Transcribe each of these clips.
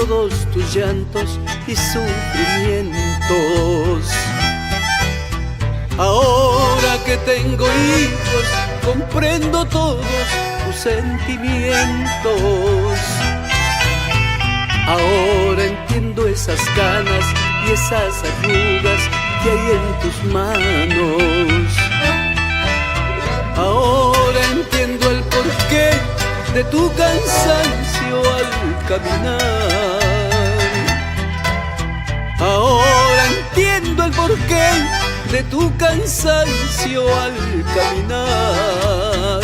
todos tus llantos y sufrimientos. Ahora que tengo hijos, comprendo todos tus sentimientos. Ahora entiendo esas canas y esas arrugas que hay en tus manos. Ahora entiendo el porqué de tu cansancio al caminar. Ahora entiendo el porqué de tu cansancio al caminar.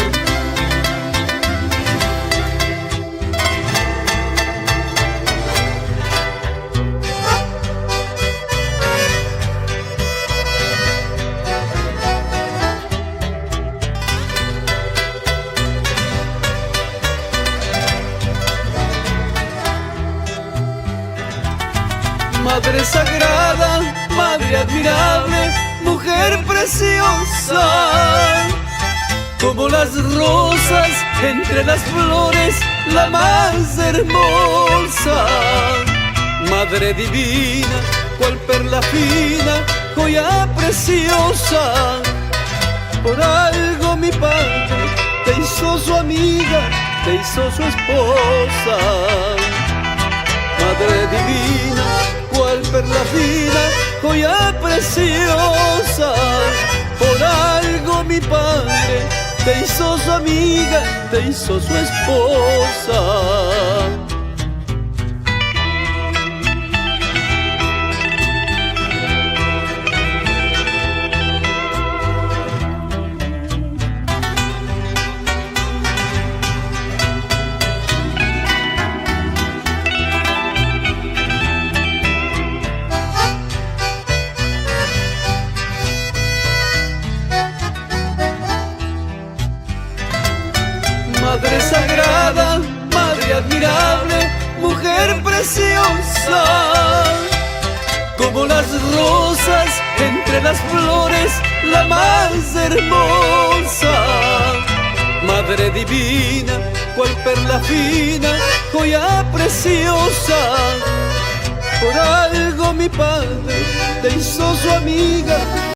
Madre sagrada, madre admirable, mujer preciosa, como las rosas entre las flores, la más hermosa. Madre divina, cual perla fina, joya preciosa. Por algo mi padre te hizo su amiga, te hizo su esposa. Madre divina, cual perla fina, joya preciosa. Por algo mi padre te hizo su amiga, te hizo su esposa. Madre sagrada, madre admirable, mujer preciosa, como las rosas entre las flores, la más hermosa. Madre divina, cual perla fina, joya preciosa. Por algo mi padre te hizo su amiga,